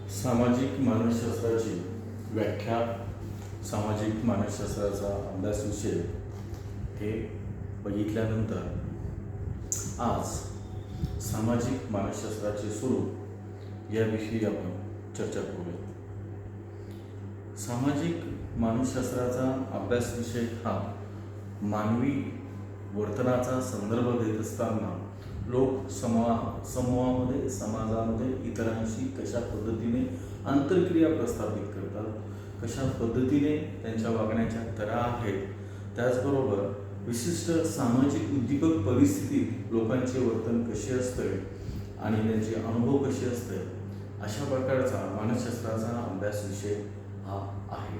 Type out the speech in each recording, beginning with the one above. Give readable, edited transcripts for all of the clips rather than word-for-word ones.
सामाजिक मानसशास्त्राची व्याख्या, सामाजिक मानसशास्त्राचा अभ्यास विषय हे बघितल्यानंतर आज सामाजिक मानसशास्त्राचे स्वरूप याविषयी आपण चर्चा करूया. सामाजिक मानसशास्त्राचा अभ्यास विषय हा मानवी वर्तनाचा संदर्भ देत असताना लोक समूहामध्ये समाजामध्ये इतरांशी कशा पद्धतीने आंतरक्रिया प्रस्थापित करतात, कशा पद्धतीने त्यांच्या वागण्याच्या तऱ्हा आहेत, त्याचबरोबर विशिष्ट सामाजिक उद्दीपक परिस्थितीत लोकांचे वर्तन कसे असते आणि त्यांचे अनुभव कसे असते, अशा प्रकारचा मानसशास्त्राचा अभ्यास विषय हा आहे.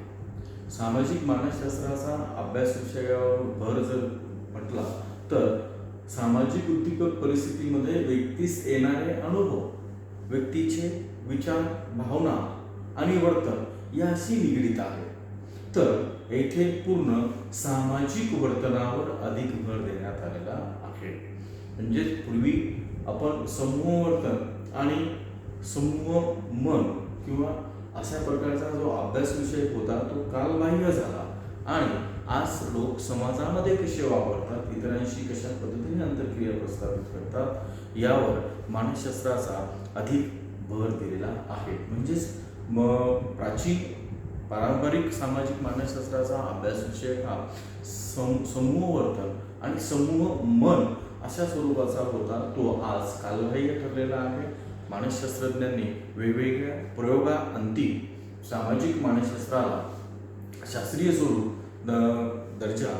सामाजिक मानसशास्त्राचा अभ्यास विषयावर भर जर म्हटला तर सामाजिक उद्दीपक परिस्थितीमध्ये व्यक्तीस येणारे अनुभव, व्यक्तीचे विचार, भावना आणि वर्तन याशी निगडीत आहे. तर येथे पूर्ण सामाजिक वर्तनावर अधिक भर देण्यात आलेला आहे. म्हणजे पूर्वी आपण समूह वर्तन आणि समूह मन किंवा अशा प्रकारचा जो अभ्यास विषय होता तो कालबाह्य झाला आणि आज लोक समाजामध्ये कसे वापरतात, इतरांशी कशा पद्धतीने आंतरक्रिया प्रस्थापित करतात यावर मानसशास्त्राचा अधिक भर दिलेला आहे. म्हणजेच प्राचीन पारंपरिक सामाजिक मानसशास्त्राचा अभ्यास विषय हा समूह वर्तन आणि समूह मन अशा स्वरूपाचा होता, तो आज कालबाह्य ठरलेला आहे. मानसशास्त्रज्ञांनी वेगवेगळ्या प्रयोगाअंती सामाजिक मानसशास्त्राला शास्त्रीय स्वरूप दर्जा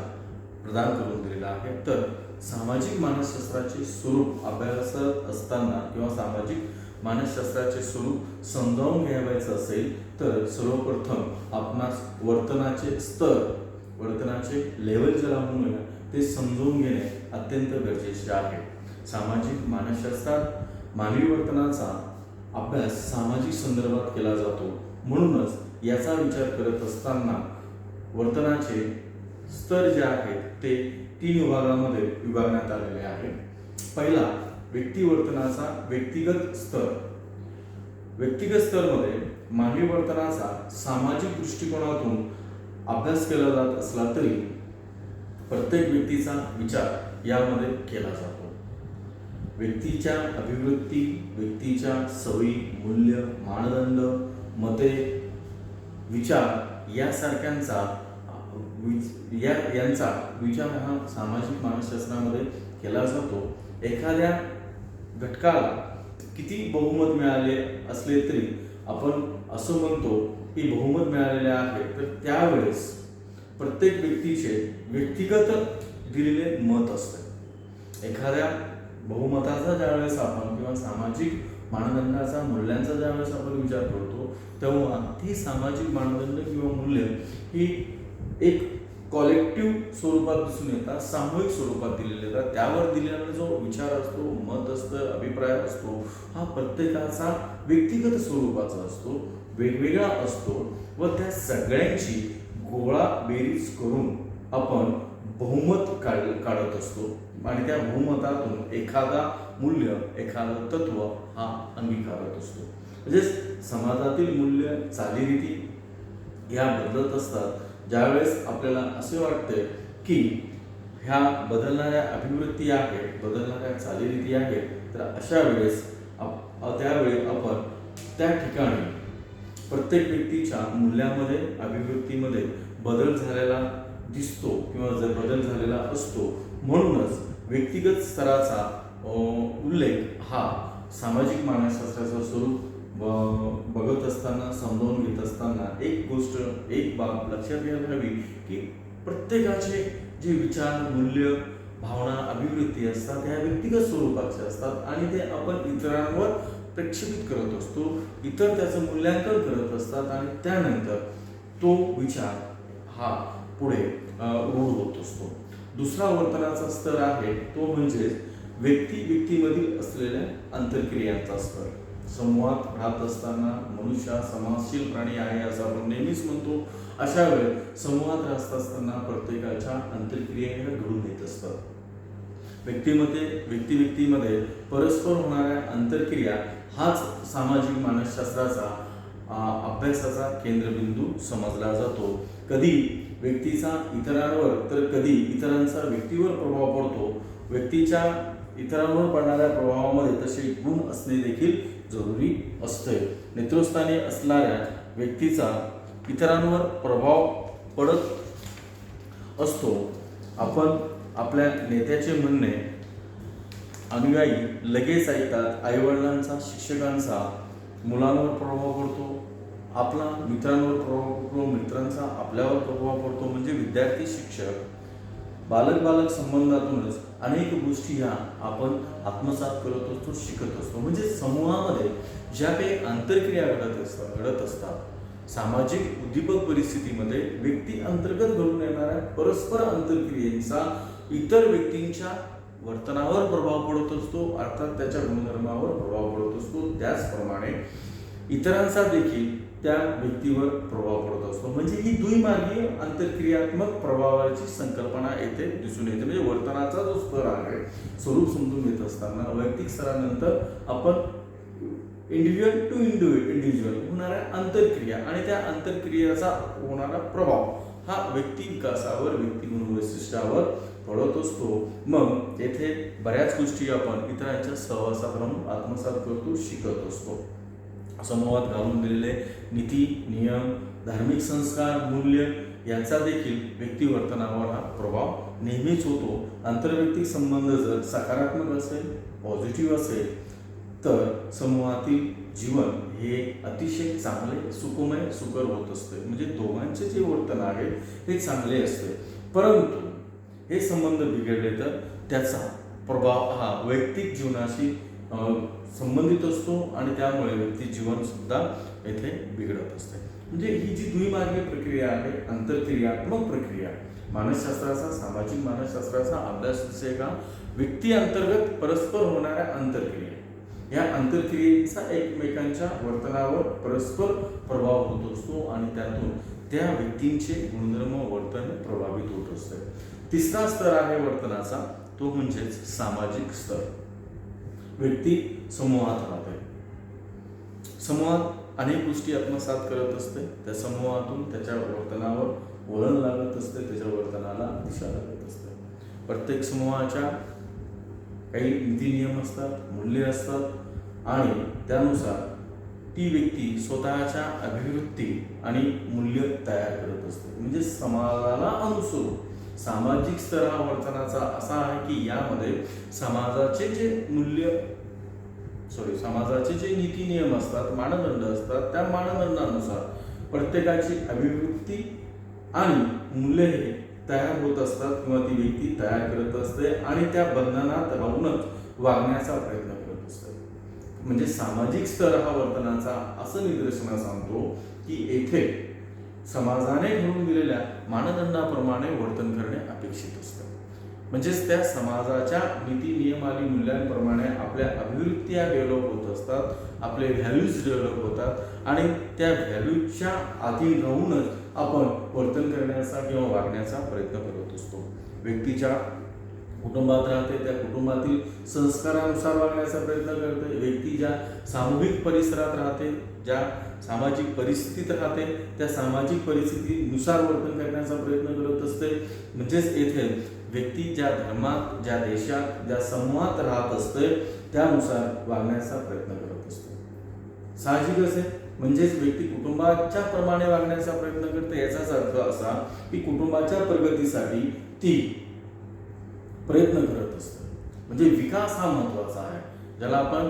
प्रदान करून दिलेला आहे. तर सामाजिक मानसशास्त्राचे स्वरूप अभ्यासत असताना किंवा सामाजिक मानसशास्त्राचे स्वरूप समजावून घ्यायचं असेल तर सर्वप्रथम आपणास वर्तनाचे स्तर, वर्तनाचे लेवल ज्याला म्हणूया ते समजून घेणे अत्यंत गरजेचे आहे. सामाजिक मानसशास्त्रात मानवी वर्तनाचा अभ्यास सामाजिक संदर्भात केला जातो. म्हणूनच याचा विचार करत असताना वर्तनाचे स्तर जे आहेत ते 3 विभागामध्ये विभागण्यात आलेले आहे. पहिला व्यक्तिवर्तनाचा व्यक्तिगत स्तर. व्यक्तिगत स्तरमध्ये मानवी वर्तनाचा सामाजिक दृष्टिकोनातून अभ्यास केला जात असला तरी प्रत्येक व्यक्तीचा विचार यामध्ये केला जातो. व्यक्तीच्या अभिवृत्ती, व्यक्तीच्या सवयी, मूल्य, मानदंड, मते, विचार यांचा विचार हा सामाजिक मानसशास्त्रामध्ये केला जातो. एखाद्या घटकाला किती बहुमत मिळाले असले तरी आपण असं म्हणतो की बहुमत मिळालेले आहे, तर त्यावेळेस प्रत्येक व्यक्तीचे व्यक्तिगत दिलेले मत असते. एखाद्या बहुमताचा ज्यावेळेस आपण किंवा सामाजिक मानदंडाचा, मूल्यांचा ज्यावेळेस आपण विचार करतो तेव्हा ती सामाजिक मानदंड किंवा मूल्य ही एक कॉलेक्टिव्ह स्वरूपात दिसून येतात, सामूहिक स्वरूपात दिलेले येतात. त्यावर दिलेला जो विचार असतो, मत असतं, अभिप्राय असतो, हा प्रत्येकाचा व्यक्तिगत स्वरूपाचा असतो, वेगवेगळा असतो व त्या सगळ्यांची गोळा बेरीज करून आपण बहुमत काढत असतो आणि त्या बहुमतातून एखादा मूल्य, एखादं तत्व हा अंगीकारत असतो. म्हणजेच समाजातील मूल्य, चालीरीती या बदलत असतात. ज्यावेळेस आपल्याला असे वाटते की ह्या बदलणाऱ्या अभिवृत्ती आहेत, बदलणाऱ्या चालीरीती आहेत, तर अशा वेळेस त्यावेळी आपण त्या ठिकाणी प्रत्येक व्यक्तीच्या मूल्यामध्ये, अभिवृत्तीमध्ये बदल झालेला दिसतो किंवा जर बदल झालेला असतो. म्हणूनच व्यक्तिगत स्तराचा उल्लेख हा सामाजिक मानसशास्त्राचं स्वरूप बघत असताना, समजावून घेत असताना एक गोष्ट, एक बाब लक्षात घ्यायला हवी की प्रत्येकाचे जे विचार, मूल्य, भावना, अभिवृत्ती असतात ह्या व्यक्तिगत स्वरूपाचे असतात आणि ते आपण इतरांवर प्रक्षेपित करत असतो, इतर त्याचं मूल्यांकन करत असतात आणि त्यानंतर तो विचार हा पुढे रूढ होत असतो. दुसरा वर्तनाचा स्तर आहे तो म्हणजे व्यक्तीमधील असलेल्या आंतरक्रियांचा स्तर. समूहात राहत असताना मनुष्य समाजशील प्राणी आहे असं आपण नेहमीच म्हणतो. अशा वेळेस समूहात राहत असताना प्रत्येकाच्या आंतरक्रिया घडून येत असतात. व्यक्तिमध्ये परस्पर होणाऱ्या आंतरक्रिया हाच सामाजिक मानसशास्त्राचा अभ्यासाचा केंद्रबिंदू समजला जातो. कधी व्यक्तीचा इतरांवर तर कधी इतरांचा व्यक्तीवर प्रभाव पडतो. व्यक्तीच्या इतरांवर पडणाऱ्या प्रभावामध्ये तसे गुण असणे देखील जरुरी असते. नेतृत्वस्थानी असणाऱ्या व्यक्तीचा इतरांवर प्रभाव पडत असतो. आपण आपल्या नेत्याचे म्हणणे अनुयायी लगेच ऐकतात. आईवडिलांचा, शिक्षकांचा मुलांवर प्रभाव पडतो. आपला मित्रांवर प्रभाव पडतो. मित्रांचा आपल्यावर प्रभाव पडतो. म्हणजे विद्यार्थी शिक्षक बालक संबंधातूनच अनेक गोष्टी ह्या आपण आत्मसात करत असतो, शिकत असतो. म्हणजे समूहामध्ये ज्या काही आंतरक्रिया घडत असतात, सामाजिक उद्दीपक परिस्थितीमध्ये व्यक्ती अंतर्गत घडून येणाऱ्या परस्पर आंतरक्रियेचा इतर व्यक्तींच्या वर्तनावर प्रभाव पडत असतो, अर्थात त्याच्या गुणधर्मावर प्रभाव पडत असतो. त्याचप्रमाणे इतरांचा देखील त्या व्यक्तीवर प्रभाव पडत असतो. म्हणजे ही द्विमार्गीय आंतरक्रियात्मक प्रभावाची संकल्पना येथे दिसून येते. म्हणजे वर्तनाचा जो स्तर आहे, स्वरूप समजून घेत असताना वैयक्तिक स्तरानंतर आपण इंडिव्हिज्युअल टू इंडिव्हिज्युअल होणाऱ्या आंतरक्रिया आणि त्या आंतरक्रियेचा होणारा प्रभाव हा व्यक्ती विकासावर, व्यक्ती गुणवैशिष्ट्यावर पडत असतो. मग येथे बऱ्याच गोष्टी आपण इतरांच्या सहवासात राहून आत्मसात करतो, शिकत असतो. समूहात घालून दिलेले नीती, नियम, धार्मिक संस्कार, मूल्य यांचा देखील व्यक्ती वर्तनावर हा प्रभाव नेहमीच होतो. आंतरवैयक्तिक संबंध जर सकारात्मक असेल, पॉझिटिव्ह असेल तर समूहातील जीवन हे अतिशय चांगले, सुखमय, सुकर होत असते. म्हणजे दोघांचे जे वर्तन आहे हे चांगले असते. परंतु हे संबंध बिघडले तर त्याचा प्रभाव हा वैयक्तिक जीवनाशी संबंधित असतो आणि त्यामुळे व्यक्ती जीवन सुद्धा येथे बिघडत असते. म्हणजे ही जी द्विमार्गीय प्रक्रिया आहे, आंतरक्रियात्मक प्रक्रिया, मानसशास्त्राचा, सामाजिक मानसशास्त्राचा अभ्यास विषय का व्यक्ती अंतर्गत परस्पर होणाऱ्या आंतरक्रिया, या आंतरक्रियेचा एकमेकांच्या वर्तनावर परस्पर प्रभाव होत असतो आणि त्यातून त्या व्यक्तींचे गुणधर्म, वर्तन प्रभावित होत असते. तिसरा स्तर आहे वर्तनाचा, तो म्हणजेच सामाजिक स्तर. व्यक्ती समूहात राहते. समूहात अनेक गोष्टी आत्मसात करत असते. त्या समूहातून त्याच्या वर्तनावर वळण लागत असते, त्याच्या वर्तनाला दिशा लागत असते. प्रत्येक समूहाच्या काही नीती नियम असतात, मूल्य असतात आणि त्यानुसार ती व्यक्ती स्वतःच्या अभिवृत्ती आणि मूल्य तयार करत असते. म्हणजे समाजाला अनुसरून सामाजिक स्तर हा वर्तनाचा असा आहे की यामध्ये समाजाचे जे नीती नियम असतात, मानदंड असतात, त्या मानदंडानुसार प्रत्येकाची अभिवृत्ती आणि मूल्य हे तयार होत असतात किंवा ती व्यक्ती तयार करत असते आणि त्या बंधनात राहूनच वागण्याचा प्रयत्न करत असते. म्हणजे सामाजिक स्तर हा वर्तनाचा असं निदर्शनास आणतो की येथे समाजाने घडवून दिलेल्या मानदंडाप्रमाणे वर्तन करणे अपेक्षित असतं. म्हणजेच त्या समाजाच्या नीती नियम आणि मूल्यांप्रमाणे आपल्या अभिवृत्ती डेव्हलप होत असतात, आपले व्हॅल्यूज डेव्हलप होतात आणि त्या व्हॅल्यूजच्या अधीन राहूनच आपण वर्तन करण्याचा किंवा वागण्याचा प्रयत्न करत असतो. व्यक्तीच्या कुटुंबात राहते, त्या कुटुंबातील संस्कारानुसार वागण्याचा प्रयत्न करते. व्यक्ती ज्या सामूहिक परिसरात राहते, ज्या सामाजिक परिस्थितीत राहते, त्या सामाजिक परिस्थितीनुसार वर्तन करण्याचा प्रयत्न करत असते. म्हणजेच येथे व्यक्ती ज्या धर्मात, ज्या देशात, ज्या समूहात राहत असते त्यानुसार वागण्याचा प्रयत्न करत असते. साहजिकच आहे. म्हणजेच व्यक्ती कुटुंबाच्या प्रमाणे वागण्याचा प्रयत्न करते. याचाच अर्थ असा की कुटुंबाच्या प्रगतीसाठी ती प्रयत्न करत असते. म्हणजे विकास हा महत्त्वाचा आहे, ज्याला आपण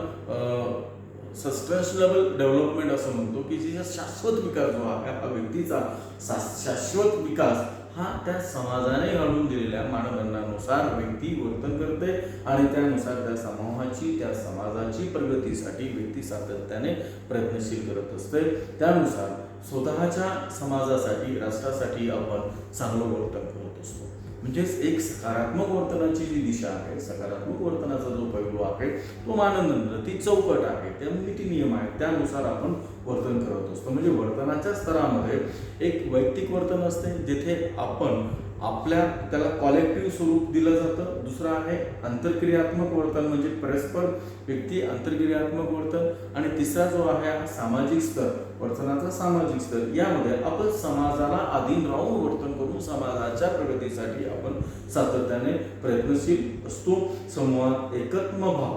सस्टेनेबल डेव्हलपमेंट असं म्हणतो की जिचा शाश्वत विकास जो आहे हा व्यक्तीचा शाश्वत विकास हा त्या समाजाने घालून दिलेल्या मानदंडानुसार व्यक्ती वर्तन करते आणि त्यानुसार त्या समूहाची, त्या समाजाची प्रगतीसाठी व्यक्ती सातत्याने प्रयत्नशील करत असते. त्यानुसार स्वतःच्या समाजासाठी, राष्ट्रासाठी आपण चांगलं वर्तन करत असतो. म्हणजेच एक सकारात्मक वर्तनाची जी दिशा आहे, सकारात्मक वर्तनाचा जो पैलू आहे तो मानदंड, ती चौकट आहे, त्या नीती नियम आहेत, त्यानुसार आपण वर्तन करत असतो. म्हणजे वर्तनाच्या स्तरामध्ये एक वैयक्तिक वर्तन असते जिथे आपण त्याला कॉलेक्टिव्ह स्वरूप दिलं जातं. दुसरं आहे आंतरक्रियात्मक वर्तन, म्हणजे परस्पर व्यक्ती आंतरक्रियात्मक वर्तन. आणि तिसरा जो आहे हा सामाजिक स्तर, वर्तनाचा सामाजिक स्तर. यामध्ये आपण समाजाला अधीन राहून वर्तन करून समाजाच्या प्रगतीसाठी आपण सातत्याने प्रयत्नशील असतो. समूहात एकत्म भाव,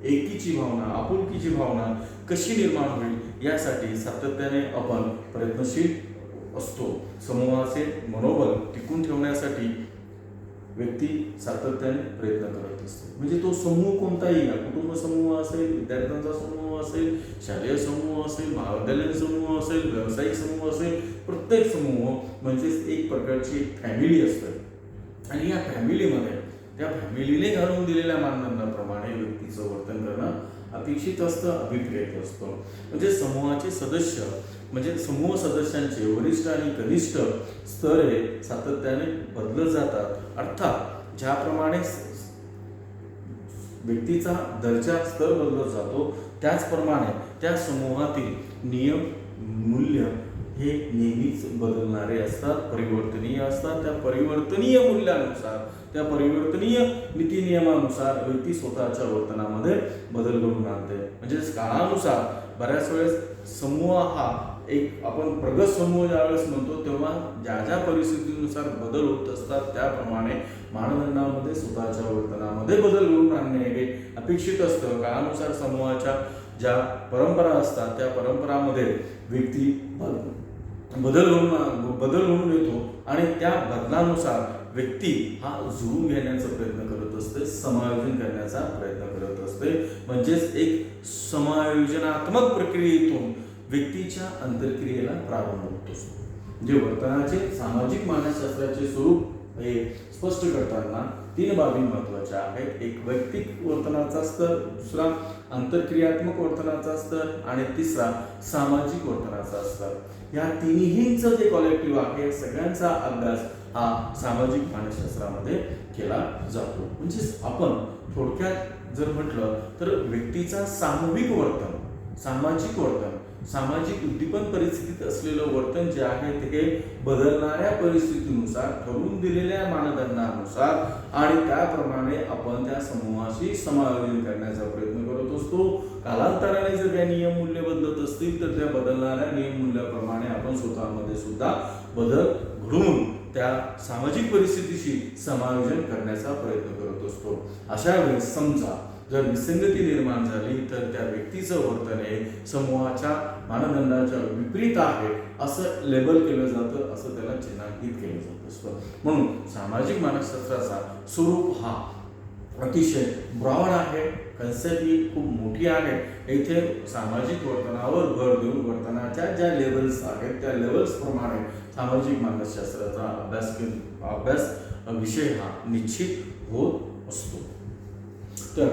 एकीची भावना, आपुलकीची भावना कशी निर्माण होईल यासाठी सातत्याने आपण प्रयत्नशील असतो. समूहाचे मनोबल टिकून ठेवण्यासाठी व्यक्ती सातत्याने प्रयत्न करत असते. म्हणजे तो समूह कोणताही, कुटुंब समूह असेल, विद्यार्थ्यांचा समूह असेल, शालेय समूह असेल, महाविद्यालयीन समूह असेल, व्यावसायिक समूह असेल, प्रत्येक समूह म्हणजेच एक प्रकारची एक फॅमिली असते. आणि या फॅमिलीमध्ये त्या फॅमिलीने घालून दिलेल्या मानदंडाप्रमाणे व्यक्तीचं वर्तन करणं अपेक्षित असतं, अभिप्रेत असतं. म्हणजे समूहाचे सदस्य, म्हणजे समूह सदस्यांचे वरिष्ठ आणि कनिष्ठ स्तर हे सातत्याने बदलत जातात. अर्थात ज्याप्रमाणे व्यक्तीचा दर्जा स्तर बदलत जातो त्याचप्रमाणे त्या समूहातील नियम मूल्य हे नेहमीच बदलणारे असतात, परिवर्तनीय असतात. त्या परिवर्तनीय मूल्यानुसार, त्या परिवर्तनीय नीती नियमानुसार व्यक्ती स्वतःच्या वर्तनामध्ये बदल घडवून आणते. म्हणजे काळानुसार बऱ्याच वेळेस समूह हा एक आपण प्रगत समूह ज्यावेळेस म्हणतो तेव्हा ज्या ज्या परिस्थितीनुसार बदल होत असतात त्याप्रमाणे मानदंडामध्ये स्वतःच्या वर्तनामध्ये बदल घडवून आणणे हे अपेक्षित असतं. काळानुसार समूहाच्या ज्या परंपरा असतात त्या परंपरामध्ये व्यक्ती बदल घडून येतो आणि त्या बदलानुसार व्यक्ती हा जुळून घेण्याचा प्रयत्न करत असते, समायोजन करण्याचा प्रयत्न करत असते. म्हणजेच एक समायोजनात्मक प्रक्रियेतून व्यक्तीच्या अंतर्क्रियेला प्रारंभ होत असतो. म्हणजे वर्तनाचे सामाजिक मानसशास्त्राचे स्वरूप हे स्पष्ट करताना 3 बाबी महत्त्वाच्या आहेत. एक वैयक्तिक वर्तनाचा स्तर, दुसरा आंतरक्रियात्मक वर्तनाचा स्तर आणि तिसरा सामाजिक वर्तनाचा स्तर. या तिन्हींचं जे कॉलेक्टिव्ह आहे सगळ्यांचा अभ्यास हा सामाजिक मानसशास्त्रामध्ये केला जातो. म्हणजेच आपण थोडक्यात जर म्हटलं तर व्यक्तीचा सामूहिक वर्तन, सामाजिक वर्तन, सामाजिक उद्दीपन परिस्थितीत असलेलं वर्तन जे आहे ते बदलणाऱ्या परिस्थितीनुसार, ठरवून दिलेल्या मानदंडानुसार आणि त्याप्रमाणे आपण त्या समूहाशी समायोजन करण्याचा प्रयत्न करत असतो. कालांतराने जर त्या नियम मूल्य बदलत असतील तर त्या बदलणाऱ्या नियम मूल्याप्रमाणे आपण स्वतःमध्ये सुद्धा बदल घडवून त्या सामाजिक परिस्थितीशी समायोजन करण्याचा प्रयत्न करत असतो. अशा वेळेस समजा जर विसंगती निर्माण झाली तर त्या व्यक्तीचं वर्तन हे समूहाच्या मानदंडाच्या विपरीत आहे असं लेबल केलं जातं, असं त्याला चिन्हांकित केलं जात असतं. म्हणून सामाजिक मानसशास्त्राचा स्वरूप हा अतिशय ब्रॉड आहे, कन्सेप्ट ही खूप मोठी आहे. इथे सामाजिक वर्तनावर भर देऊन वर्तनाच्या ज्या लेवल्स आहेत त्या लेवल्स प्रमाणे सामाजिक मानसशास्त्राचा अभ्यास विषय हा निश्चित होत असतो. तर